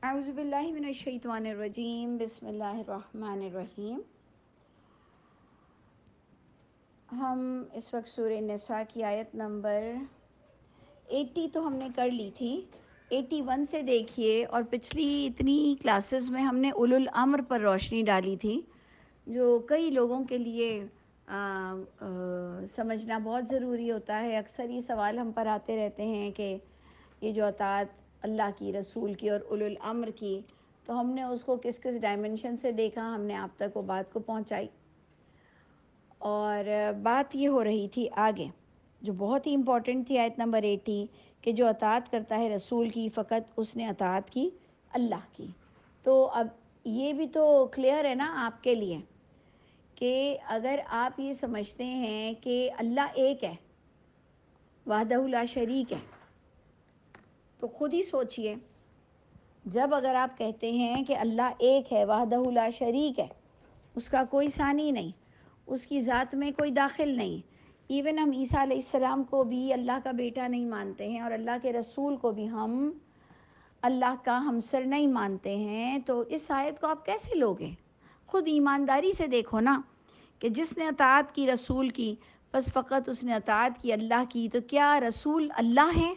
اعوذ باللہ من الشیطان الرجیم، بسم اللہ الرحمن الرحیم۔ ہم اس وقت سورہ نساء کی آیت نمبر 80 تو ہم نے کر لی تھی، 81 سے دیکھیے، اور پچھلی اتنی کلاسز میں ہم نے اولو الامر پر روشنی ڈالی تھی، جو کئی لوگوں کے لیے سمجھنا بہت ضروری ہوتا ہے۔ اکثر یہ سوال ہم پر آتے رہتے ہیں کہ یہ جو اطاعت اللہ کی، رسول کی اور اولو الامر کی، تو ہم نے اس کو کس کس ڈائمنشن سے دیکھا، ہم نے آپ تک وہ بات کو پہنچائی، اور بات یہ ہو رہی تھی آگے جو بہت ہی امپورٹنٹ تھی، آیت نمبر 80، کہ جو اطاعت کرتا ہے رسول کی فقط اس نے اطاعت کی اللہ کی۔ تو اب یہ بھی تو کلیئر ہے نا آپ کے لیے کہ اگر آپ یہ سمجھتے ہیں کہ اللہ ایک ہے، وحدہ لا شریک ہے، تو خود ہی سوچئے، جب اگر آپ کہتے ہیں کہ اللہ ایک ہے، وحدہ لا شریک ہے، اس کا کوئی ثانی نہیں، اس کی ذات میں کوئی داخل نہیں، ایون ہم عیسیٰ علیہ السلام کو بھی اللہ کا بیٹا نہیں مانتے ہیں، اور اللہ کے رسول کو بھی ہم اللہ کا ہمسر نہیں مانتے ہیں، تو اس آیت کو آپ کیسے لوگے؟ خود ایمانداری سے دیکھو نا، کہ جس نے اطاعت کی رسول کی، بس فقط اس نے اطاعت کی اللہ کی، تو کیا رسول اللہ ہیں؟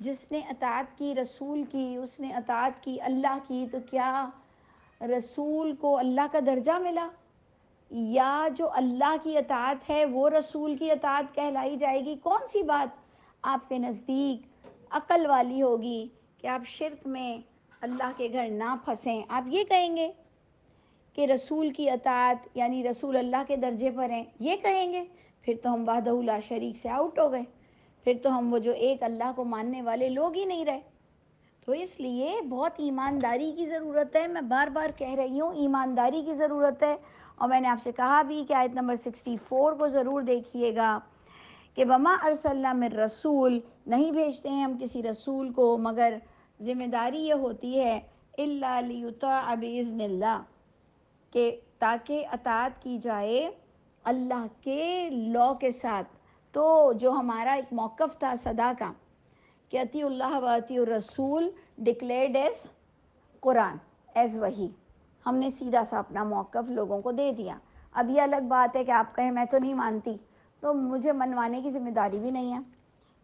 جس نے اطاعت کی رسول کی، اس نے اطاعت کی اللہ کی، تو کیا رسول کو اللہ کا درجہ ملا؟ یا جو اللہ کی اطاعت ہے وہ رسول کی اطاعت کہلائی جائے گی؟ کون سی بات آپ کے نزدیک عقل والی ہوگی کہ آپ شرک میں اللہ کے گھر نہ پھنسیں؟ آپ یہ کہیں گے کہ رسول کی اطاعت یعنی رسول اللہ کے درجے پر ہیں، یہ کہیں گے؟ پھر تو ہم وحدہ لا شریک سے آؤٹ ہو گئے، پھر تو ہم وہ جو ایک اللہ کو ماننے والے لوگ ہی نہیں رہے۔ تو اس لیے بہت ایمانداری کی ضرورت ہے، میں بار بار کہہ رہی ہوں، ایمانداری کی ضرورت ہے، اور میں نے آپ سے کہا بھی کہ آیت نمبر 64 کو ضرور دیکھیے گا کہ وما ارسلنا من رسول، نہیں بھیجتے ہیں ہم کسی رسول کو مگر ذمہ داری یہ ہوتی ہے الا لیطاع باذن اللہ، کہ تاکہ اطاعت کی جائے اللہ کے لاء کے ساتھ۔ تو جو ہمارا ایک موقف تھا صدا کا کہ اطیع اللہ و اطیع الرسول ڈکلیئرڈ ایز قرآن، ایز وحی، ہم نے سیدھا سا اپنا موقف لوگوں کو دے دیا۔ اب یہ الگ بات ہے کہ آپ کہیں میں تو نہیں مانتی، تو مجھے منوانے کی ذمہ داری بھی نہیں ہے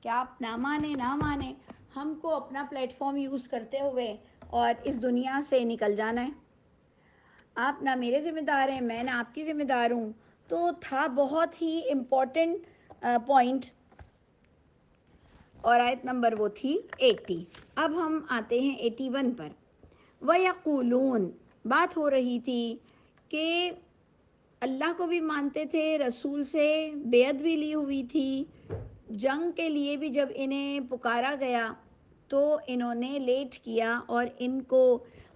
کہ آپ نہ مانیں نہ مانیں، ہم کو اپنا پلیٹ فارم یوز کرتے ہوئے اور اس دنیا سے نکل جانا ہے۔ آپ نہ میرے ذمہ دار ہیں، میں نہ آپ کی ذمہ دار ہوں۔ تو تھا بہت ہی امپورٹنٹ پوائنٹ، اور آیت نمبر وہ تھی 80۔ اب ہم آتے ہیں 81 پر۔ وَيَقُولُونَ، بات ہو رہی تھی کہ اللہ کو بھی مانتے تھے، رسول سے بیعت بھی لی ہوئی تھی، جنگ کے لیے بھی جب انہیں پکارا گیا تو انہوں نے لیٹ کیا، اور ان کو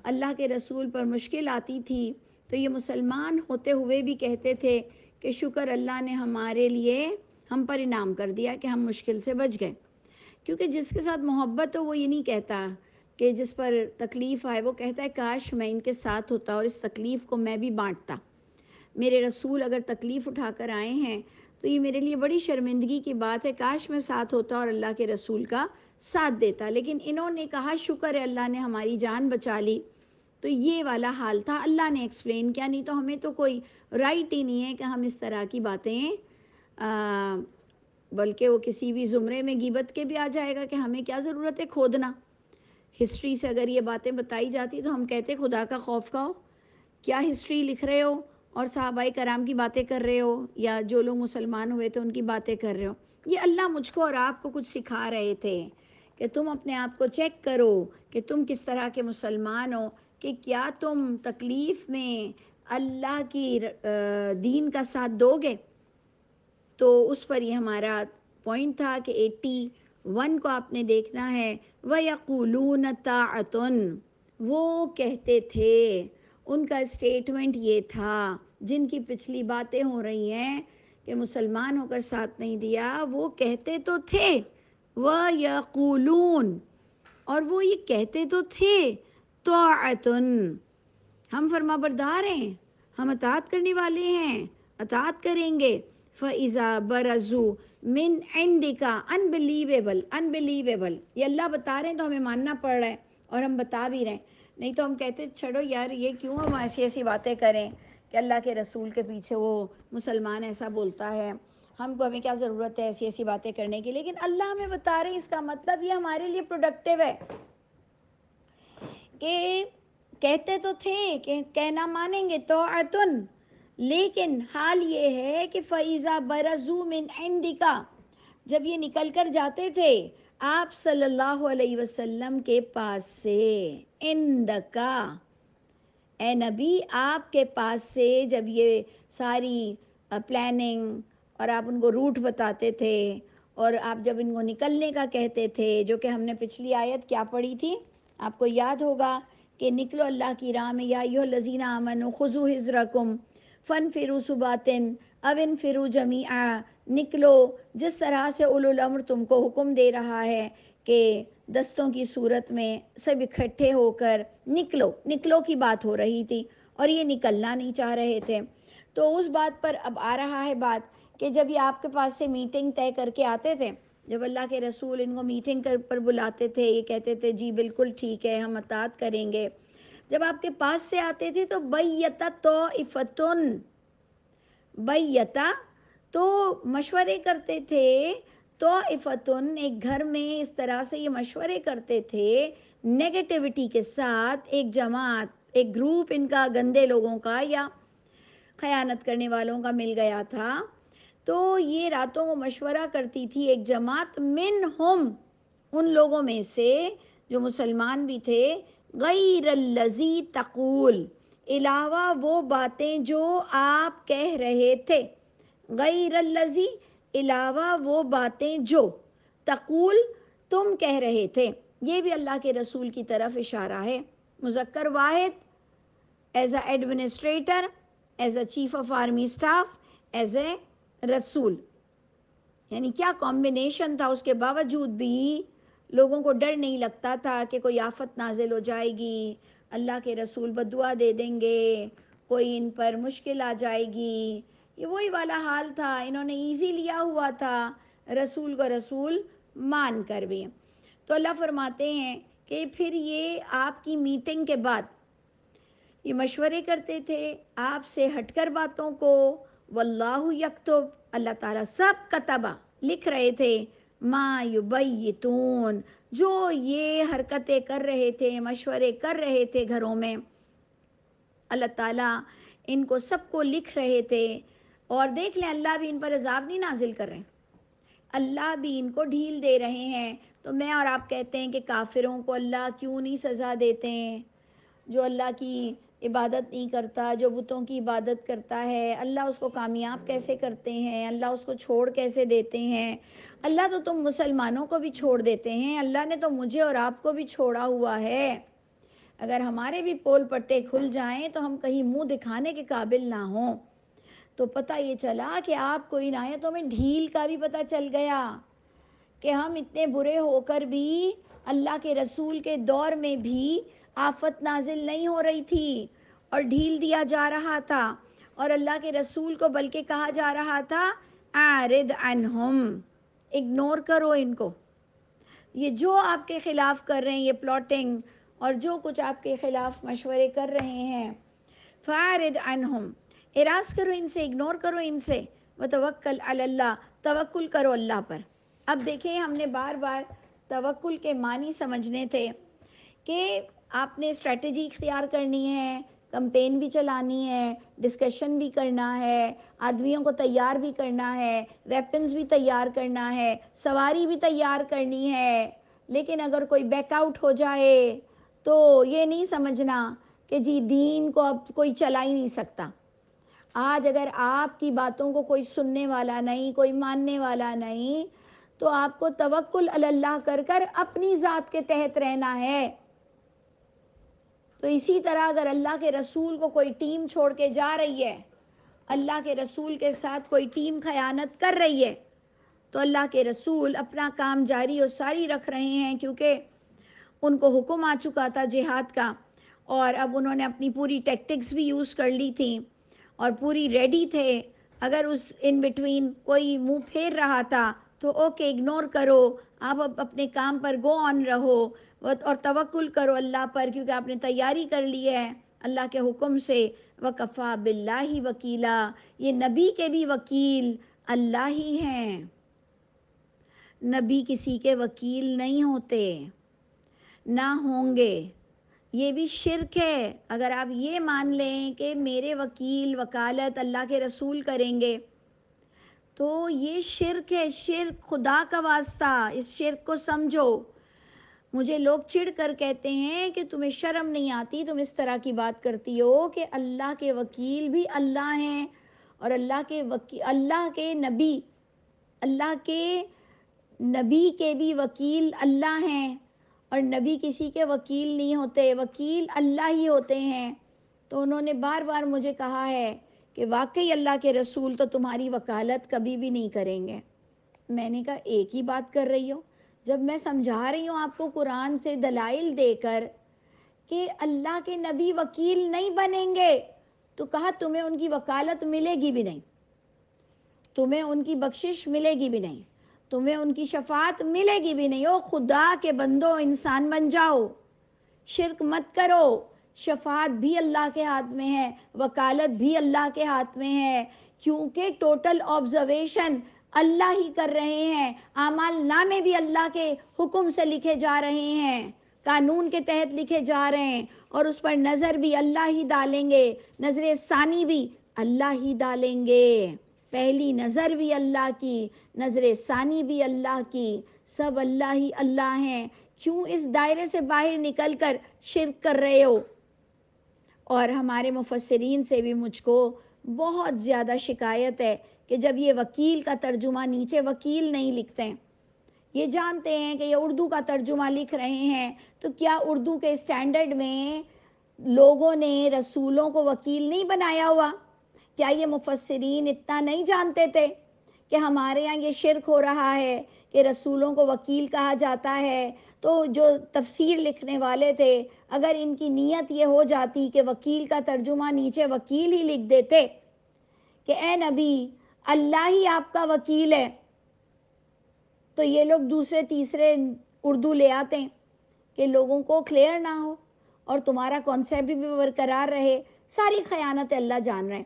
اللہ کے رسول پر مشکل آتی تھی تو یہ مسلمان ہوتے ہوئے بھی کہتے تھے کہ شکر اللہ نے ہمارے لیے ہم پر انعام کر دیا کہ ہم مشکل سے بچ گئے۔ کیونکہ جس کے ساتھ محبت ہو وہ یہ نہیں کہتا کہ جس پر تکلیف آئے، وہ کہتا ہے کاش میں ان کے ساتھ ہوتا اور اس تکلیف کو میں بھی بانٹتا۔ میرے رسول اگر تکلیف اٹھا کر آئے ہیں تو یہ میرے لیے بڑی شرمندگی کی بات ہے، کاش میں ساتھ ہوتا اور اللہ کے رسول کا ساتھ دیتا۔ لیکن انہوں نے کہا شکر ہے اللہ نے ہماری جان بچا لی، تو یہ والا حال تھا۔ اللہ نے ایکسپلین کیا، نہیں تو ہمیں تو کوئی رائٹ ہی نہیں ہے کہ ہم اس طرح کی باتیں بلکہ وہ کسی بھی زمرے میں غیبت کے بھی آ جائے گا کہ ہمیں کیا ضرورت ہے کھودنا۔ ہسٹری سے اگر یہ باتیں بتائی جاتی تو ہم کہتے خدا کا خوف کھاؤ، کیا ہسٹری لکھ رہے ہو اور صحابہ کرام کی باتیں کر رہے ہو، یا جو لوگ مسلمان ہوئے تھے ان کی باتیں کر رہے ہو۔ یہ اللہ مجھ کو اور آپ کو کچھ سکھا رہے تھے کہ تم اپنے آپ کو چیک کرو کہ تم کس طرح کے مسلمان ہو، کہ کیا تم تکلیف میں اللہ کی دین کا ساتھ دو گے۔ تو اس پر یہ ہمارا پوائنٹ تھا کہ 81 کو آپ نے دیکھنا ہے۔ وَيَقُولُونَ طَاعَةٌ، وہ کہتے تھے، ان کا اسٹیٹمنٹ یہ تھا، جن کی پچھلی باتیں ہو رہی ہیں کہ مسلمان ہو کر ساتھ نہیں دیا، وہ کہتے تو تھے وَيَقُولُونَ، اور وہ یہ کہتے تو تھے طَاعَةٌ، ہم فرما بردار ہیں، ہم اطاعت کرنے والے ہیں، اطاعت کریں گے۔ فَإِذَا بَرَزُوا مِنْ عِنْدِكَ، انبلیویبل، یہ اللہ بتا رہے ہیں تو ہمیں ماننا پڑ رہا ہے۔ اور ہم بتا بھی رہے ہیں. نہیں تو ہم کہتے چھڑو یار یہ کیوں ہم ایسی ایسی باتیں کریں کہ اللہ کے رسول کے پیچھے وہ مسلمان ایسا بولتا ہے، ہم کو ہمیں کیا ضرورت ہے ایسی ایسی باتیں کرنے کی. لیکن اللہ ہمیں بتا رہے ہیں اس کا مطلب یہ ہمارے لیے پروڈکٹیو ہے کہ کہتے تو تھے کہ کہنا مانیں گے طاعتن، لیکن حال یہ ہے کہ فَإِذَا بَرَزُوا مِنْ عِنْدِكَ، جب یہ نکل کر جاتے تھے آپ صلی اللہ علیہ وسلم کے پاس سے، عندکا اے نبی آپ کے پاس سے جب یہ ساری پلاننگ اور آپ ان کو روٹ بتاتے تھے اور آپ جب ان کو نکلنے کا کہتے تھے، جو کہ ہم نے پچھلی آیت کیا پڑھی تھی آپ کو یاد ہوگا کہ نکلو اللہ کی راہ میں، یا ایھا الذین آمنوا خذوا حذرکم فانفروا ثبات او انفروا جمیعا، نکلو جس طرح سے اولو الامر تم کو حکم دے رہا ہے کہ دستوں کی صورت میں سب اکٹھے ہو کر نکلو. نکلو کی بات ہو رہی تھی اور یہ نکلنا نہیں چاہ رہے تھے. تو اس بات پر اب آ رہا ہے بات کہ جب یہ آپ کے پاس سے میٹنگ طے کر کے آتے تھے، جب اللہ کے رسول ان کو میٹنگ پر بلاتے تھے، یہ کہتے تھے جی بالکل ٹھیک ہے ہم اطاعت کریں گے. جب آپ کے پاس سے آتے تھے تو بیتا طائفتن، بیتا تو مشورے کرتے تھے، طائفتن ایک گھر میں اس طرح سے یہ مشورے کرتے تھے نیگیٹیوٹی کے ساتھ، ایک جماعت ایک گروپ ان کا گندے لوگوں کا یا خیانت کرنے والوں کا مل گیا تھا. تو یہ راتوں کو مشورہ کرتی تھی ایک جماعت، منہم ان لوگوں میں سے جو مسلمان بھی تھے، غیر الذی تقول علاوہ وہ باتیں جو آپ کہہ رہے تھے، غیر الذی علاوہ وہ باتیں جو تقول تم کہہ رہے تھے. یہ بھی اللہ کے رسول کی طرف اشارہ ہے. مذکر واحد as a administrator, as a chief of army staff, as a رسول، یعنی کیا کمبینیشن تھا. اس کے باوجود بھی لوگوں کو ڈر نہیں لگتا تھا کہ کوئی آفت نازل ہو جائے گی، اللہ کے رسول بددعا دے دیں گے، کوئی ان پر مشکل آ جائے گی. یہ وہی والا حال تھا، انہوں نے ایزی لیا ہوا تھا رسول کو رسول مان کر بھی. تو اللہ فرماتے ہیں کہ پھر یہ آپ کی میٹنگ کے بعد یہ مشورے کرتے تھے آپ سے ہٹ کر باتوں کو. واللہ یکتب، اللہ تعالیٰ سب کتبہ لکھ رہے تھے، ما یبیتون جو یہ حرکتیں کر رہے تھے، مشورے کر رہے تھے گھروں میں، اللہ تعالیٰ ان کو سب کو لکھ رہے تھے. اور دیکھ لیں اللہ بھی ان پر عذاب نہیں نازل کر رہے، اللہ بھی ان کو ڈھیل دے رہے ہیں. تو میں اور آپ کہتے ہیں کہ کافروں کو اللہ کیوں نہیں سزا دیتے ہیں؟ جو اللہ کی عبادت نہیں کرتا، جو بتوں کی عبادت کرتا ہے، اللہ اس کو کامیاب کیسے کرتے ہیں؟ اللہ اس کو چھوڑ کیسے دیتے ہیں؟ اللہ تو تم مسلمانوں کو بھی چھوڑ دیتے ہیں، اللہ نے تو مجھے اور آپ کو بھی چھوڑا ہوا ہے. اگر ہمارے بھی پول پٹے کھل جائیں تو ہم کہیں منہ دکھانے کے قابل نہ ہوں. تو پتہ یہ چلا کہ آپ کو ان آیتوں میں ڈھیل کا بھی پتہ چل گیا کہ ہم اتنے برے ہو کر بھی اللہ کے رسول کے دور میں بھی آفت نازل نہیں ہو رہی تھی اور ڈھیل دیا جا رہا تھا، اور اللہ کے رسول کو بلکہ کہا جا رہا تھا اعرض عنہم، اگنور کرو ان کو. یہ جو آپ کے خلاف کر رہے ہیں، یہ پلاٹنگ اور جو کچھ آپ کے خلاف مشورے کر رہے ہیں، فاعرض عنہم، اعراض کرو ان سے، اگنور کرو ان سے. وتوکل علی اللہ، توکل کرو اللہ پر. اب دیکھیں ہم نے بار بار توکل کے معنی سمجھنے تھے کہ آپ نے اسٹریٹجی اختیار کرنی ہے، کمپین بھی چلانی ہے، ڈسکشن بھی کرنا ہے، آدمیوں کو تیار بھی کرنا ہے، ویپنز بھی تیار کرنا ہے، سواری بھی تیار کرنی ہے. لیکن اگر کوئی بیک آؤٹ ہو جائے تو یہ نہیں سمجھنا کہ جی دین کو اب کوئی چلا ہی نہیں سکتا. آج اگر آپ کی باتوں کو کوئی سننے والا نہیں، کوئی ماننے والا نہیں، تو آپ کو توکل علی اللہ کر کر اپنی ذات کے تحت رہنا ہے. تو اسی طرح اگر اللہ کے رسول کو کوئی ٹیم چھوڑ کے جا رہی ہے، اللہ کے رسول کے ساتھ کوئی ٹیم خیانت کر رہی ہے، تو اللہ کے رسول اپنا کام جاری و ساری رکھ رہے ہیں، کیونکہ ان کو حکم آ چکا تھا جہاد کا، اور اب انہوں نے اپنی پوری ٹیکٹکس بھی یوز کر لی تھیں اور پوری ریڈی تھے. اگر اس ان بٹوین کوئی منہ پھیر رہا تھا تو اوکے اگنور کرو، آپ اپنے کام پر گو آن رہو. اور توکل کرو اللہ پر، کیونکہ آپ نے تیاری کر لی ہے اللہ کے حکم سے۔ وَكَفَى بِاللَّهِ وَكِيلًا، یہ نبی کے بھی وکیل اللہ ہی ہیں، نبی کسی کے وکیل نہیں ہوتے، نہ ہوں گے۔ یہ بھی شرک ہے اگر آپ یہ مان لیں کہ میرے وکیل وکالت اللہ کے رسول کریں گے، تو یہ شرک ہے، شرک خدا کا واسطہ، اس شرک کو سمجھو۔ مجھے لوگ چڑ کر کہتے ہیں کہ تمہیں شرم نہیں آتی، تم اس طرح کی بات کرتی ہو کہ اللہ کے وکیل بھی اللہ ہیں، اور اللہ کے نبی، اللہ کے نبی کے بھی وکیل اللہ ہیں، اور نبی کسی کے وکیل نہیں ہوتے، وکیل اللہ ہی ہوتے ہیں۔ تو انہوں نے بار بار مجھے کہا ہے کہ واقعی اللہ کے رسول تو تمہاری وکالت کبھی بھی نہیں کریں گے۔ میں نے کہا ایک ہی بات کر رہی ہو، جب میں سمجھا رہی ہوں آپ کو قرآن سے دلائل دے کر کہ اللہ کے نبی وکیل نہیں بنیں گے، تو کہا تمہیں ان کی وکالت ملے گی بھی نہیں، تمہیں ان کی بخشش ملے گی بھی نہیں، تمہیں ان کی شفاعت ملے گی بھی نہیں۔ او خدا کے بندو، انسان بن جاؤ، شرک مت کرو، شفاعت بھی اللہ کے ہاتھ میں ہے، وکالت بھی اللہ کے ہاتھ میں ہے، کیونکہ ٹوٹل آبزرویشن اللہ ہی کر رہے ہیں، اعمال نامے بھی اللہ کے حکم سے لکھے جا رہے ہیں، قانون کے تحت لکھے جا رہے ہیں، اور اس پر نظر بھی اللہ ہی ڈالیں گے، نظر ثانی بھی اللہ ہی ڈالیں گے، پہلی نظر بھی اللہ کی، نظر ثانی بھی اللہ کی، سب اللہ ہی اللہ ہیں۔ کیوں اس دائرے سے باہر نکل کر شرک کر رہے ہو؟ اور ہمارے مفسرین سے بھی مجھ کو بہت زیادہ شکایت ہے کہ جب یہ وکیل کا ترجمہ نیچے وکیل نہیں لکھتے ہیں، یہ جانتے ہیں کہ یہ اردو کا ترجمہ لکھ رہے ہیں، تو کیا اردو کے اسٹینڈرڈ میں لوگوں نے رسولوں کو وکیل نہیں بنایا ہوا؟ کیا یہ مفسرین اتنا نہیں جانتے تھے کہ ہمارے یہاں یہ شرک ہو رہا ہے کہ رسولوں کو وکیل کہا جاتا ہے؟ تو جو تفسیر لکھنے والے تھے، اگر ان کی نیت یہ ہو جاتی کہ وکیل کا ترجمہ نیچے وکیل ہی لکھ دیتے کہ اے نبی اللہ ہی آپ کا وکیل ہے، تو یہ لوگ دوسرے تیسرے اردو لے آتے ہیں کہ لوگوں کو کلیئر نہ ہو اور تمہارا کانسیپٹ بھی برقرار رہے۔ ساری خیانت اللہ جان رہے ہیں،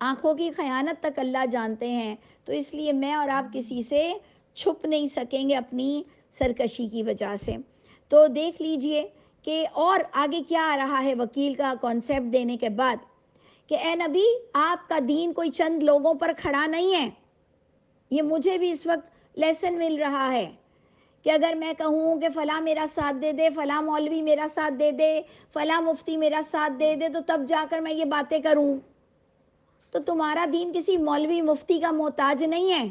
آنکھوں کی خیانت تک اللہ جانتے ہیں، تو اس لیے میں اور آپ کسی سے چھپ نہیں سکیں گے اپنی سرکشی کی وجہ سے۔ تو دیکھ لیجئے کہ اور آگے کیا آ رہا ہے وکیل کا کانسیپٹ دینے کے بعد، کہ اے نبی آپ کا دین کوئی چند لوگوں پر کھڑا نہیں ہے۔ یہ مجھے بھی اس وقت لیسن مل رہا ہے کہ اگر میں کہوں کہ فلاں میرا ساتھ دے دے، فلاں مولوی میرا ساتھ دے دے، فلاں مفتی میرا ساتھ دے دے، تو تب جا کر میں یہ باتیں کروں، تو تمہارا دین کسی مولوی مفتی کا محتاج نہیں ہے۔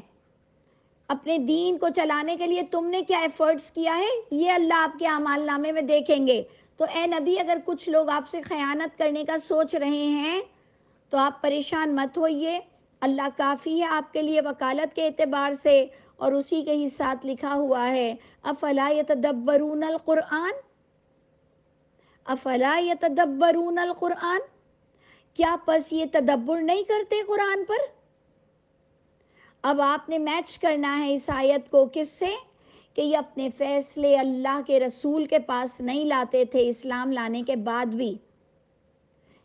اپنے دین کو چلانے کے لیے تم نے کیا ایفرٹس کیا ہے، یہ اللہ آپ کے اعمال نامے میں دیکھیں گے۔ تو اے نبی اگر کچھ لوگ آپ سے خیانت کرنے کا سوچ رہے ہیں تو آپ پریشان مت ہوئیے، اللہ کافی ہے آپ کے لیے وکالت کے اعتبار سے، اور اسی کے ہی ساتھ لکھا ہوا ہے افلا یتدبرون القرآن، افلا یتدبرون القرآن، کیا پس یہ تدبر نہیں کرتے قرآن پر؟ اب آپ نے میچ کرنا ہے اس آیت کو کس سے، کہ یہ اپنے فیصلے اللہ کے رسول کے پاس نہیں لاتے تھے اسلام لانے کے بعد بھی،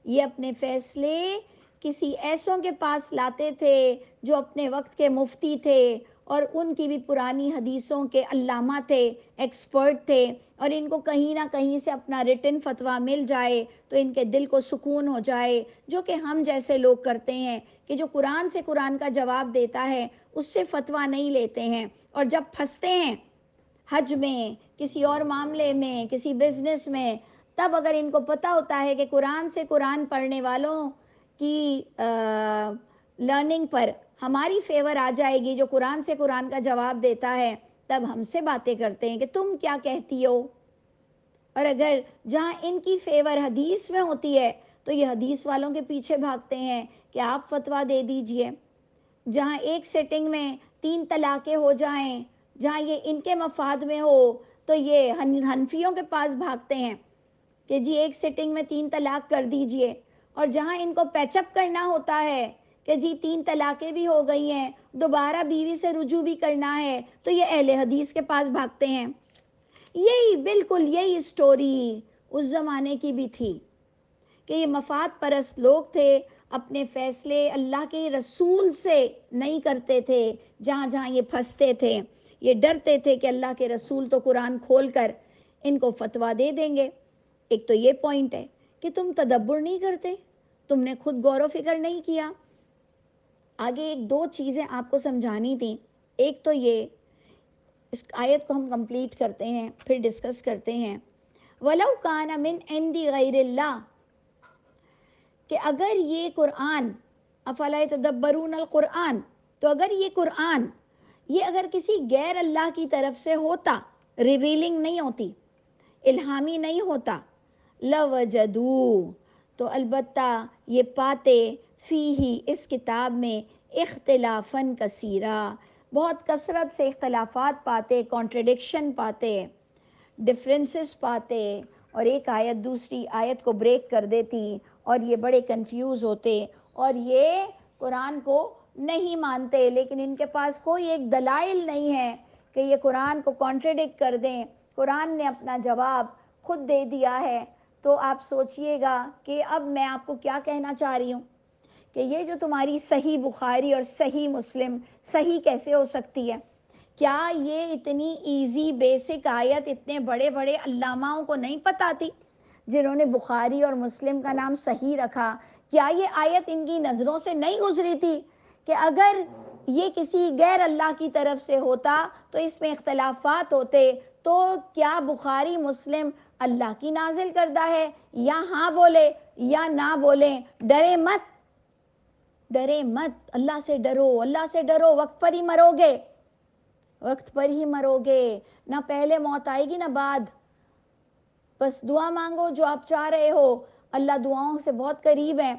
یہ اپنے فیصلے کسی ایسوں کے پاس لاتے تھے جو اپنے وقت کے مفتی تھے، اور ان کی بھی پرانی حدیثوں کے علامہ تھے، ایکسپرٹ تھے، اور ان کو کہیں نہ کہیں سے اپنا ریٹن فتویٰ مل جائے تو ان کے دل کو سکون ہو جائے، جو کہ ہم جیسے لوگ کرتے ہیں کہ جو قرآن سے قرآن کا جواب دیتا ہے اس سے فتویٰ نہیں لیتے ہیں، اور جب پھنستے ہیں حج میں، کسی اور معاملے میں، کسی بزنس میں، تب اگر ان کو پتہ ہوتا ہے کہ قرآن سے قرآن پڑھنے والوں کی لرننگ پر ہماری فیور آ جائے گی، جو قرآن سے قرآن کا جواب دیتا ہے، تب ہم سے باتیں کرتے ہیں کہ تم کیا کہتی ہو۔ اور اگر جہاں ان کی فیور حدیث میں ہوتی ہے تو یہ حدیث والوں کے پیچھے بھاگتے ہیں کہ آپ فتویٰ دے دیجئے۔ جہاں ایک سیٹنگ میں 3 طلاقیں ہو جائیں، جہاں یہ ان کے مفاد میں ہو، تو یہ حنفیوں کے پاس بھاگتے ہیں کہ جی ایک سیٹنگ میں 3 طلاق کر دیجئے، اور جہاں ان کو پیچ اپ کرنا ہوتا ہے کہ جی 3 طلاقیں بھی ہو گئی ہیں، دوبارہ بیوی سے رجوع بھی کرنا ہے، تو یہ اہل حدیث کے پاس بھاگتے ہیں یہی بالکل یہی اسٹوری اس زمانے کی بھی تھی کہ یہ مفاد پرست لوگ تھے، اپنے فیصلے اللہ کے رسول سے نہیں کرتے تھے، جہاں جہاں یہ پھنستے تھے یہ ڈرتے تھے کہ اللہ کے رسول تو قرآن کھول کر ان کو فتویٰ دے دیں گے۔ ایک تو یہ پوائنٹ ہے کہ تم تدبر نہیں کرتے، تم نے خود غور و فکر نہیں کیا۔ آگے ایک دو چیزیں آپ کو سمجھانی تھیں، ایک تو یہ، اس آیت کو ہم کمپلیٹ کرتے ہیں پھر ڈسکس کرتے ہیں۔ وَلَوْ كَانَ مِنْ عِنْدِ غَيْرِ اللَّهِ، کہ اگر یہ قرآن، افلا یتدبرون القرآن، تو اگر یہ قرآن یہ اگر کسی غیر اللہ کی طرف سے ہوتا، ریویلنگ نہیں ہوتی، الہامی نہیں ہوتا، لوجدو، تو البتہ یہ پاتے فیہ، اس کتاب میں، اختلافاً کثیرا، بہت کثرت سے اختلافات پاتے، کانٹرڈکشن پاتے، ڈفرینسز پاتے، اور ایک آیت دوسری آیت کو بریک کر دیتی اور یہ بڑے کنفیوز ہوتے اور یہ قرآن کو نہیں مانتے، لیکن ان کے پاس کوئی ایک دلائل نہیں ہے کہ یہ قرآن کو کانٹرڈکٹ کر دیں۔ قرآن نے اپنا جواب خود دے دیا ہے۔ تو آپ سوچئے گا کہ اب میں آپ کو کیا کہنا چاہ رہی ہوں کہ یہ جو تمہاری صحیح بخاری اور صحیح مسلم صحیح کیسے ہو سکتی ہے؟ کیا یہ اتنی ایزی بیسک آیت اتنے بڑے بڑے علاماؤں کو نہیں پتہ تھی جنہوں نے بخاری اور مسلم کا نام صحیح رکھا؟ کیا یہ آیت ان کی نظروں سے نہیں گزری تھی کہ اگر یہ کسی غیر اللہ کی طرف سے ہوتا تو اس میں اختلافات ہوتے، تو کیا بخاری مسلم اللہ کی نازل کردہ ہے؟ یا ہاں بولے یا نہ بولیں، ڈرے مت، ڈرے مت، اللہ سے ڈرو، اللہ سے ڈرو، وقت پر ہی مرو گے، وقت پر ہی مرو گے، نہ پہلے موت آئے گی نہ بعد۔ بس دعا مانگو جو آپ چاہ رہے ہو، اللہ دعاؤں سے بہت قریب ہے،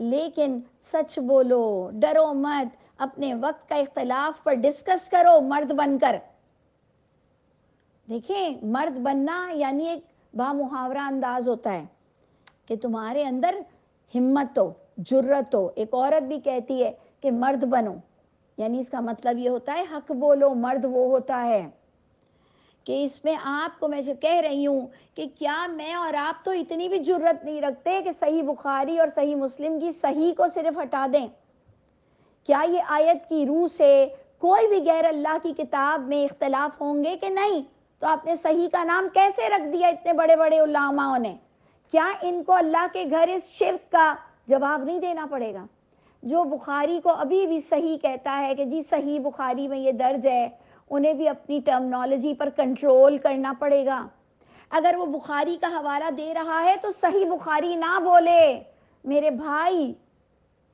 لیکن سچ بولو، ڈرو مت، اپنے وقت کا اختلاف پر ڈسکس کرو مرد بن کر۔ دیکھیں، مرد بننا یعنی ایک بامحاورہ انداز ہوتا ہے کہ تمہارے اندر ہمت ہو، جرت ہو۔ ایک عورت بھی کہتی ہے کہ مرد بنو، یعنی اس کا مطلب یہ ہوتا ہے حق بولو، مرد وہ ہوتا ہے کہ اس میں آپ کو میں جو کہہ رہی ہوں کہ کیا میں اور آپ تو اتنی بھی جرت نہیں رکھتے کہ صحیح بخاری اور صحیح مسلم کی صحیح کو صرف ہٹا دیں؟ کیا یہ آیت کی روح سے کوئی بھی غیر اللہ کی کتاب میں اختلاف ہوں گے کہ نہیں؟ تو آپ نے صحیح کا نام کیسے رکھ دیا اتنے بڑے بڑے علماءوں نے؟ کیا ان کو اللہ کے گھر اس شرک کا جواب نہیں دینا پڑے گا؟ جو بخاری کو ابھی بھی صحیح کہتا ہے کہ جی صحیح بخاری میں یہ درج ہے، انہیں بھی اپنی ٹرمنالوجی پر کنٹرول کرنا پڑے گا۔ اگر وہ بخاری کا حوالہ دے رہا ہے تو صحیح بخاری نہ بولے میرے بھائی،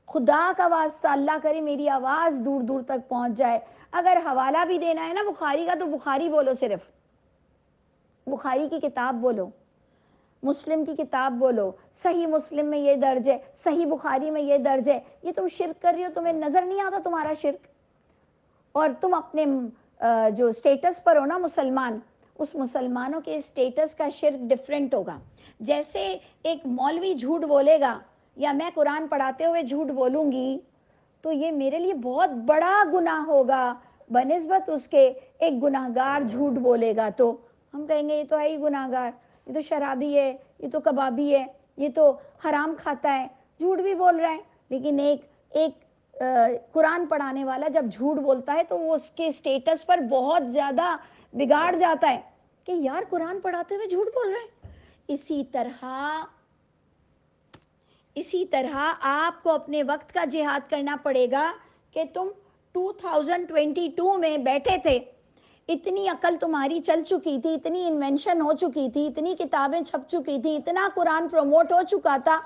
خدا کا واسطہ، اللہ کرے میری آواز دور دور تک پہنچ جائے۔ اگر حوالہ بھی دینا ہے نا بخاری کا تو بخاری بولو، صرف بخاری کی کتاب بولو، مسلم کی کتاب بولو، صحیح مسلم میں یہ درج ہے، صحیح بخاری میں یہ درج ہے۔ یہ تم شرک کر رہی ہو، تمہیں نظر نہیں آتا تمہارا شرک؟ اور تم اپنے جو سٹیٹس پر ہو نا مسلمان، اس مسلمانوں کے سٹیٹس کا شرک ڈیفرنٹ ہوگا۔ جیسے ایک مولوی جھوٹ بولے گا یا میں قرآن پڑھاتے ہوئے جھوٹ بولوں گی تو یہ میرے لیے بہت بڑا گناہ ہوگا بنسبت اس کے ایک گناہ گار جھوٹ بولے گا تو ہم کہیں گے یہ تو ہے ہی گناہ گار، یہ تو شرابی ہے، یہ تو کبابی ہے، یہ تو حرام کھاتا ہے، جھوٹ بھی بول رہا ہے۔ لیکن ایک قرآن پڑھانے والا جب جھوٹ بولتا ہے تو وہ اس کے سٹیٹس پر بہت زیادہ بگاڑ جاتا ہے کہ یار قرآن پڑھاتے ہوئے جھوٹ بول رہے ہیں۔ اسی طرح آپ کو اپنے وقت کا جہاد کرنا پڑے گا کہ تم 2022 میں بیٹھے تھے، اتنی عقل تمہاری چل چکی تھی، اتنی انوینشن ہو چکی تھی، اتنی کتابیں چھپ چکی تھی، اتنا قرآن پروموٹ ہو چکا تھا،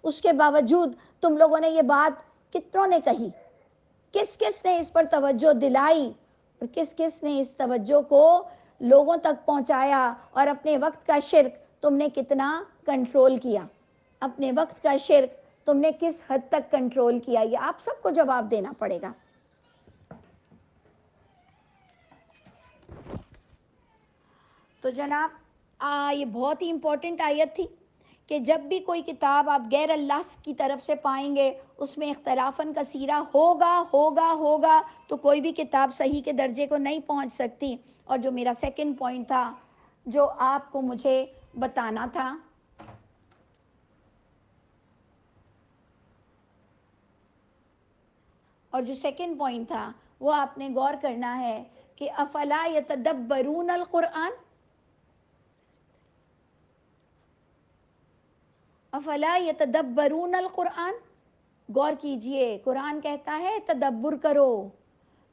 اس کے باوجود تم لوگوں نے یہ بات کتنوں نے کہی؟ کس کس نے اس پر توجہ دلائی اور کس کس نے اس توجہ کو لوگوں تک پہنچایا؟ اور اپنے وقت کا شرک تم نے کتنا کنٹرول کیا؟ اپنے وقت کا شرک تم نے کس حد تک کنٹرول کیا؟ یہ آپ سب کو جواب دینا پڑے گا۔ تو جناب یہ بہت ہی امپورٹنٹ آیت تھی کہ جب بھی کوئی کتاب آپ غیر اللہ کی طرف سے پائیں گے اس میں اختلافاً کثیرہ ہوگا تو کوئی بھی کتاب صحیح کے درجے کو نہیں پہنچ سکتی۔ اور جو میرا سیکنڈ پوائنٹ تھا جو آپ کو مجھے بتانا تھا؟ اور جو سیکنڈ پوائنٹ تھا وہ آپ نے غور کرنا ہے کہ افلا یتدبرون القرآن، افلا یتدبرون القرآن، غور کیجئے، قرآن کہتا ہے تدبر کرو،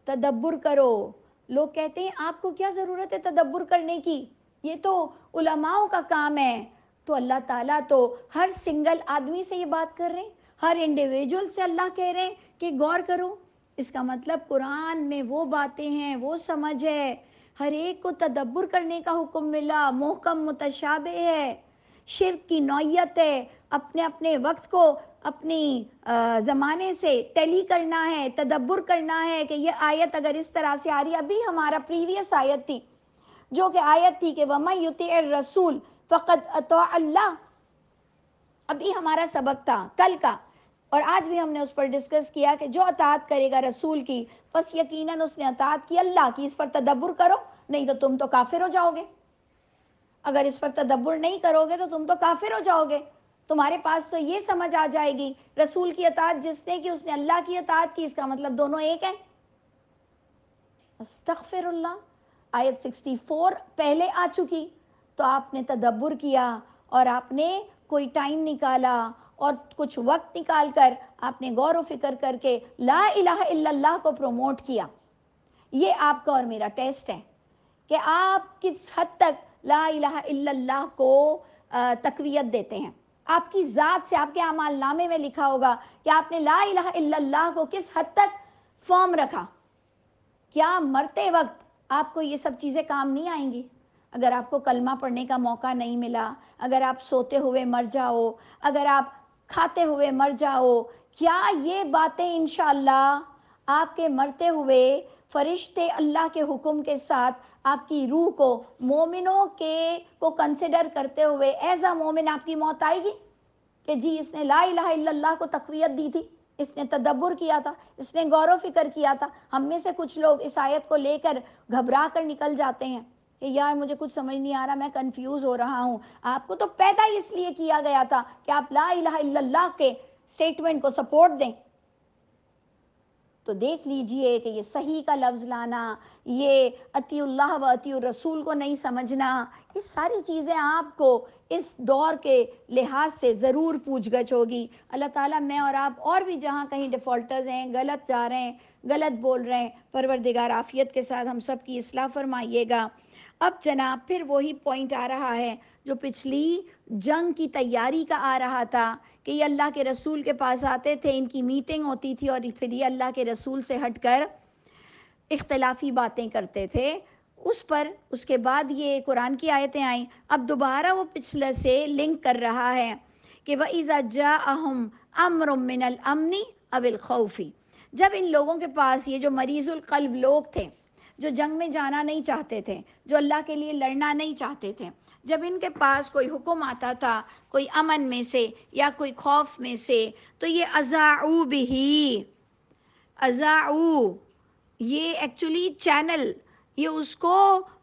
تدبر کرو۔ لوگ کہتے ہیں آپ کو کیا ضرورت ہے تدبر کرنے کی، یہ تو علماؤں کا کام ہے۔ تو اللہ تعالیٰ تو ہر سنگل آدمی سے یہ بات کر رہے ہیں، ہر انڈیویجول سے اللہ کہہ رہے ہیں کہ غور کرو۔ اس کا مطلب قرآن میں وہ باتیں ہیں، وہ سمجھ ہے، ہر ایک کو تدبر کرنے کا حکم ملا، محکم متشابہ ہے، شرک کی نوعیت ہے، اپنے اپنے وقت کو اپنی زمانے سے ٹیلی کرنا ہے، تدبر کرنا ہے کہ یہ آیت اگر اس طرح سے آ رہی ہے۔ ابھی ہمارا پریویس آیت تھی جو کہ آیت تھی کہ وَمَن يُطِعِ الرَّسُولَ فَقَدْ أَطَاعَ اللَّهَ، ابھی ہمارا سبق تھا کل کا، اور آج بھی ہم نے اس پر ڈسکس کیا کہ جو اطاعت کرے گا رسول کی پس یقیناً اس نے اطاعت کی اللہ کی۔ اس پر تدبر کرو، نہیں تو تم تو کافر ہو جاؤ گے۔ اگر اس پر تدبر نہیں کرو گے تو تم تو کافر ہو جاؤ گے۔ تمہارے پاس تو یہ سمجھ آ جائے گی رسول کی اطاعت جس نے کی اس نے اللہ کی اطاعت کی، اس کا مطلب دونوں ایک ہیں۔ استغفر اللہ، آیت 64 پہلے آ چکی، تو آپ نے تدبر کیا اور آپ نے کوئی ٹائم نکالا اور کچھ وقت نکال کر آپ نے غور و فکر کر کے لا الہ الا اللہ کو پروموٹ کیا۔ یہ آپ کا اور میرا ٹیسٹ ہے کہ آپ کس حد تک لا الہ الا اللہ کو تقویت دیتے ہیں۔ آپ کی ذات سے، آپ کے اعمال نامے میں لکھا ہوگا کہ آپ نے لا الہ الا اللہ کو کس حد تک فرم رکھا۔ کیا مرتے وقت آپ کو یہ سب چیزیں کام نہیں آئیں گی؟ اگر آپ کو کلمہ پڑھنے کا موقع نہیں ملا، اگر آپ سوتے ہوئے مر جاؤ، اگر آپ کھاتے ہوئے مر جاؤ، کیا یہ باتیں انشاءاللہ آپ کے مرتے ہوئے فرشتے اللہ کے حکم کے ساتھ آپ کی روح کو مومنوں کے کو کنسیڈر کرتے ہوئے ایز اے مومن آپ کی موت آئے گی کہ جی اس نے لا الہ الا اللہ کو تقویت دی تھی، اس نے تدبر کیا تھا، اس نے غور و فکر کیا تھا؟ ہم میں سے کچھ لوگ اس آیت کو لے کر گھبرا کر نکل جاتے ہیں کہ یار مجھے کچھ سمجھ نہیں آ رہا، میں کنفیوز ہو رہا ہوں۔ آپ کو تو پیدا ہی اس لیے کیا گیا تھا کہ آپ لا الہ الا اللہ کے سٹیٹمنٹ کو سپورٹ دیں۔ تو دیکھ لیجئے کہ یہ صحیح کا لفظ لانا، یہ اطیع اللہ و اطیع الرسول کو نہیں سمجھنا، یہ ساری چیزیں آپ کو اس دور کے لحاظ سے ضرور پوچھ گچھ ہوگی۔ اللہ تعالیٰ میں اور آپ اور بھی جہاں کہیں ڈیفالٹرز ہیں، غلط جا رہے ہیں، غلط بول رہے ہیں، پروردگار عافیت کے ساتھ ہم سب کی اصلاح فرمائیے گا۔ اب جناب پھر وہی پوائنٹ آ رہا ہے جو پچھلی جنگ کی تیاری کا آ رہا تھا کہ یہ اللہ کے رسول کے پاس آتے تھے، ان کی میٹنگ ہوتی تھی اور پھر یہ اللہ کے رسول سے ہٹ کر اختلافی باتیں کرتے تھے۔ اس پر اس کے بعد یہ قرآن کی آیتیں آئیں، اب دوبارہ وہ پچھلے سے لنک کر رہا ہے کہ وَإِذَا جَاءَهُمْ أَمْرٌ مِّنَ الْأَمْنِ أَوِ الْخَوْفِ، جب ان لوگوں کے پاس، یہ جو مریض القلب لوگ تھے، جو جنگ میں جانا نہیں چاہتے تھے، جو اللہ کے لیے لڑنا نہیں چاہتے تھے، جب ان کے پاس کوئی حکم آتا تھا کوئی امن میں سے یا کوئی خوف میں سے، تو یہ اذاعوا بہ، اذاعوا، یہ ایکچولی چینل، یہ اس کو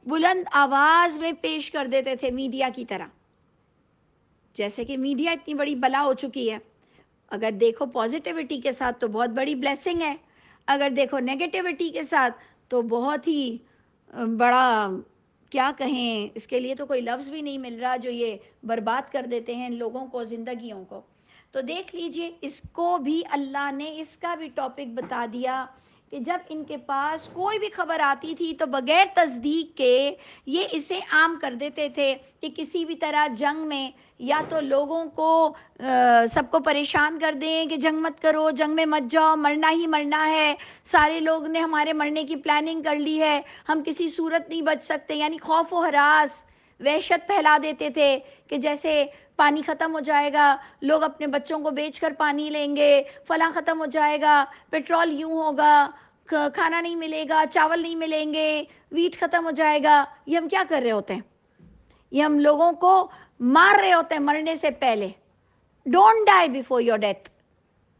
بلند آواز میں پیش کر دیتے تھے میڈیا کی طرح۔ جیسے کہ میڈیا اتنی بڑی بلا ہو چکی ہے، اگر دیکھو پازیٹیوٹی کے ساتھ تو بہت بڑی بلیسنگ ہے، اگر دیکھو نیگیٹیوٹی کے ساتھ تو بہت ہی بڑا، کیا کہیں اس کے لیے تو کوئی لفظ بھی نہیں مل رہا، جو یہ برباد کر دیتے ہیں لوگوں کو، زندگیوں کو۔ تو دیکھ لیجئے اس کو بھی اللہ نے اس کا بھی ٹاپک بتا دیا کہ جب ان کے پاس کوئی بھی خبر آتی تھی تو بغیر تصدیق کے یہ اسے عام کر دیتے تھے کہ کسی بھی طرح جنگ میں یا تو لوگوں کو سب کو پریشان کر دیں کہ جنگ مت کرو، جنگ میں مت جاؤ، مرنا ہی مرنا ہے، سارے لوگ نے ہمارے مرنے کی پلاننگ کر لی ہے، ہم کسی صورت نہیں بچ سکتے، یعنی خوف و ہراس، وحشت پھیلا دیتے تھے کہ جیسے پانی ختم ہو جائے گا، لوگ اپنے بچوں کو بیچ کر پانی لیں گے، فلاں ختم ہو جائے گا، پیٹرول یوں ہوگا، کھانا نہیں ملے گا، چاول نہیں ملیں گے، ویٹ ختم ہو جائے گا۔ یہ ہم کیا کر رہے ہوتے ہیں؟ یہ ہم لوگوں کو مار رہے ہوتے ہیں مرنے سے پہلے۔ Don't die before your death,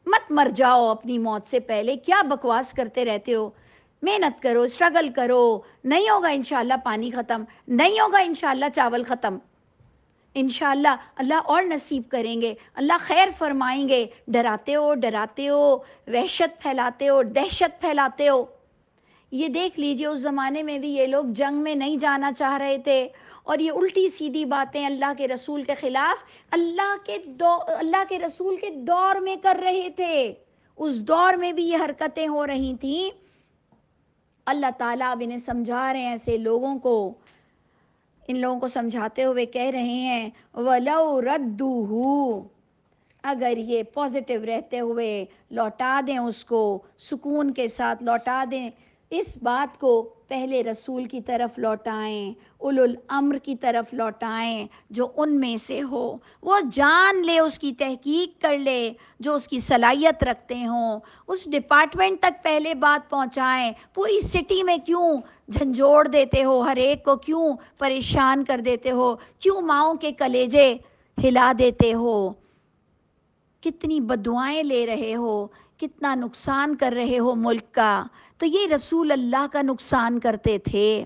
مت مر جاؤ اپنی موت سے پہلے، کیا بکواس کرتے رہتے ہو۔ محنت کرو، اسٹرگل کرو، نہیں ہوگا انشاءاللہ پانی ختم، نہیں ہوگا انشاءاللہ چاول ختم، انشاءاللہ اللہ اور نصیب کریں گے، اللہ خیر فرمائیں گے۔ ڈراتے ہو، وحشت پھیلاتے ہو، دہشت پھیلاتے ہو۔ یہ دیکھ لیجئے اس زمانے میں بھی یہ لوگ جنگ میں نہیں جانا چاہ رہے تھے، اور یہ الٹی سیدھی باتیں اللہ کے رسول کے خلاف اللہ کے رسول کے دور میں کر رہے تھے۔ اس دور میں بھی یہ حرکتیں ہو رہی تھیں۔ اللہ تعالیٰ اب انہیں سمجھا رہے ہیں، ایسے لوگوں کو، ان لوگوں کو سمجھاتے ہوئے کہہ رہے ہیں وَلَوْ رَدُّوهُ، اگر یہ پازیٹیو رہتے ہوئے لوٹا دیں، اس کو سکون کے ساتھ لوٹا دیں، اس بات کو پہلے رسول کی طرف لوٹائیں، اولو الامر کی طرف لوٹائیں، جو ان میں سے ہو، وہ جان لے، اس کی تحقیق کر لے، جو اس کی صلاحیت رکھتے ہوں، اس ڈپارٹمنٹ تک پہلے بات پہنچائیں۔ پوری سٹی میں کیوں جھنجھوڑ دیتے ہو، ہر ایک کو کیوں پریشان کر دیتے ہو، کیوں ماؤں کے کلیجے ہلا دیتے ہو، کتنی بددعائیں لے رہے ہو، کتنا نقصان کر رہے ہو ملک کا۔ تو یہ رسول اللہ کا نقصان کرتے تھے،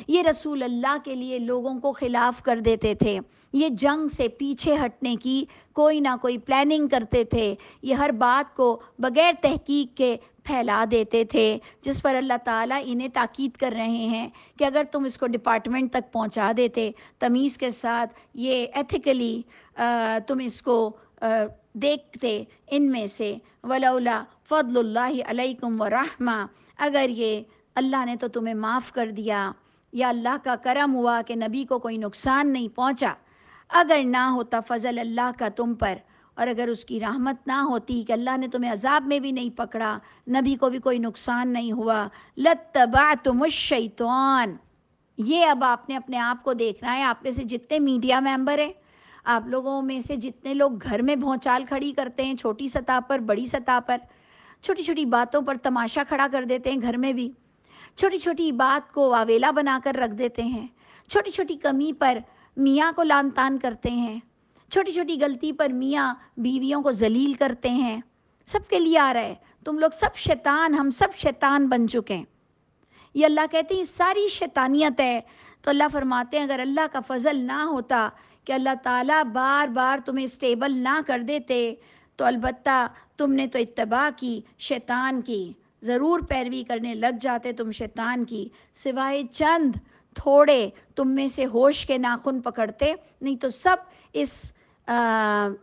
یہ رسول اللہ کے لیے لوگوں کو خلاف کر دیتے تھے، یہ جنگ سے پیچھے ہٹنے کی کوئی نہ کوئی پلاننگ کرتے تھے، یہ ہر بات کو بغیر تحقیق کے پھیلا دیتے تھے، جس پر اللہ تعالیٰ انہیں تاکید کر رہے ہیں کہ اگر تم اس کو ڈپارٹمنٹ تک پہنچا دیتے تمیز کے ساتھ، یہ ایتھیکلی تم اس کو دیکھتے، ان میں سے ولولا فضل اللہ علیکم ورحمہ، اگر یہ اللہ نے تو تمہیں معاف کر دیا، یا اللہ کا کرم ہوا کہ نبی کو کوئی نقصان نہیں پہنچا، اگر نہ ہوتا فضل اللہ کا تم پر، اور اگر اس کی رحمت نہ ہوتی کہ اللہ نے تمہیں عذاب میں بھی نہیں پکڑا، نبی کو بھی کوئی نقصان نہیں ہوا، لَاتَّبَعْتُمُ الشَّيْطَانَ، یہ اب آپ نے اپنے آپ کو دیکھنا ہے۔ آپ میں سے جتنے میڈیا ممبر ہیں، آپ لوگوں میں سے جتنے لوگ گھر میں بھونچال کھڑی کرتے ہیں، چھوٹی سطح پر، بڑی سطح پر، چھوٹی چھوٹی باتوں پر تماشا کھڑا کر دیتے ہیں، گھر میں بھی چھوٹی چھوٹی بات کو واویلا بنا کر رکھ دیتے ہیں، چھوٹی چھوٹی کمی پر میاں کو لعن طعن کرتے ہیں، چھوٹی چھوٹی غلطی پر میاں بیویوں کو ذلیل کرتے ہیں، سب کے لیے آ رہا ہے، تم لوگ سب شیطان، ہم سب شیطان بن چکے ہیں۔ یہ اللہ کہتے ہیں ساری شیطانیت ہے۔ تو اللہ فرماتے ہیں اگر اللہ کا فضل نہ ہوتا کہ اللہ تعالیٰ بار بار تمہیں اسٹیبل نہ کر دیتے، تو البتہ تم نے تو اتباع کی شیطان کی، ضرور پیروی کرنے لگ جاتے تم شیطان کی، سوائے چند تھوڑے تم میں سے ہوش کے ناخن پکڑتے، نہیں تو سب اس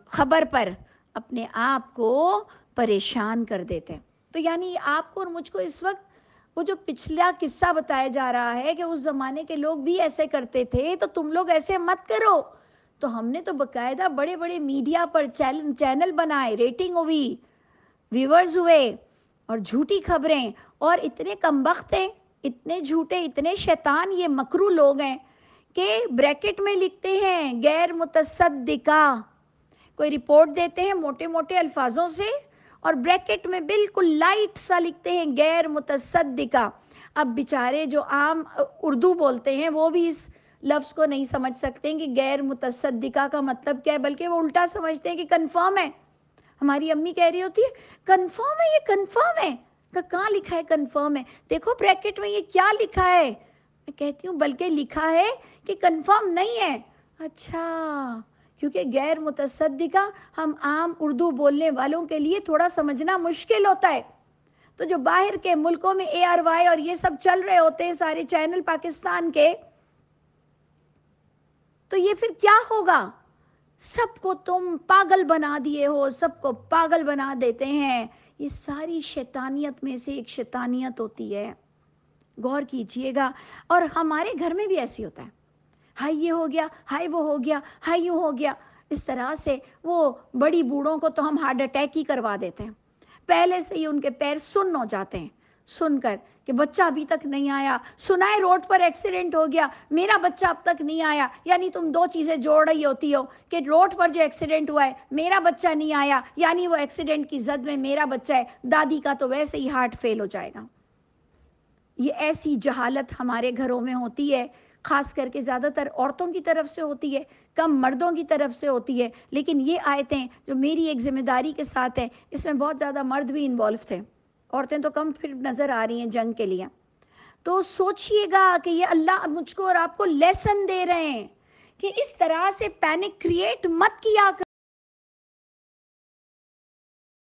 خبر پر اپنے آپ کو پریشان کر دیتے۔ تو یعنی آپ کو اور مجھ کو اس وقت وہ جو پچھلا قصہ بتایا جا رہا ہے کہ اس زمانے کے لوگ بھی ایسے کرتے تھے، تو تم لوگ ایسے مت کرو۔ تو ہم نے تو باقاعدہ بڑے بڑے میڈیا پر چینل بنائے، ریٹنگ ہوئی، ویورز ہوئے، اور جھوٹی خبریں، اور اتنے کمبخت ہیں، اتنے جھوٹے، اتنے شیطان یہ مکرو لوگ ہیں کہ بریکٹ میں لکھتے ہیں غیر متصدقہ، کوئی رپورٹ دیتے ہیں موٹے موٹے الفاظوں سے، اور بریکٹ میں بالکل لائٹ سا لکھتے ہیں غیر متصدقہ۔ اب بیچارے جو عام اردو بولتے ہیں وہ بھی اس لفظ کو نہیں سمجھ سکتے کہ غیر متصدقہ کا مطلب کیا ہے، بلکہ وہ الٹا سمجھتے ہیں کہ کنفرم ہے۔ ہماری امی کہہ رہی ہوتی ہے کنفرم ہے، یہ کنفرم ہے، کہاں لکھا ہے کنفرم ہے، دیکھو بریکٹ میں یہ کیا لکھا ہے۔ میں کہتی ہوں بلکہ لکھا ہے کہ کنفرم نہیں ہے۔ اچھا، کیونکہ غیر متصدقہ ہم عام اردو بولنے والوں کے لیے تھوڑا سمجھنا مشکل ہوتا ہے۔ تو جو باہر کے ملکوں میں ARY اور یہ سب چل رہے ہوتے ہیں سارے چینل پاکستان کے، تو یہ پھر کیا ہوگا؟ سب کو تم پاگل بنا دیے ہو، سب کو پاگل بنا دیتے ہیں۔ یہ ساری شیطانیت میں سے ایک شیطانیت ہوتی ہے، غور کیجئے گا۔ اور ہمارے گھر میں بھی ایسی ہوتا ہے، ہائی یہ ہو گیا، ہائی وہ ہو گیا، ہائی یوں ہو گیا، اس طرح سے وہ بڑی بوڑھوں کو تو ہم ہارٹ اٹیک ہی کروا دیتے ہیں، پہلے سے ہی ان کے پیر سن ہو جاتے ہیں سن کر کہ بچہ ابھی تک نہیں آیا، سنا ہے روڈ پر ایکسیڈنٹ ہو گیا، میرا بچہ اب تک نہیں آیا، یعنی تم دو چیزیں جوڑ رہی ہوتی ہو کہ روڈ پر جو ایکسیڈنٹ ہوا ہے میرا بچہ نہیں آیا، یعنی وہ ایکسیڈنٹ کی زد میں میرا بچہ ہے، دادی کا تو ویسے ہی ہارٹ فیل ہو جائے گا۔ یہ ایسی جہالت ہمارے گھروں میں ہوتی ہے، خاص کر کے زیادہ تر عورتوں کی طرف سے ہوتی ہے، کم مردوں کی طرف سے ہوتی ہے۔ لیکن یہ آیتیں جو میری ایک ذمہ داری کے ساتھ ہیں، اس میں بہت زیادہ مرد بھی انوالو تھے، عورتیں تو کم پھر نظر آ رہی ہیں جنگ کے لیے۔ تو سوچئے گا کہ یہ اللہ مجھ کو اور آپ کو لیسن دے رہے ہیں کہ اس طرح سے پینک کریٹ مت کیا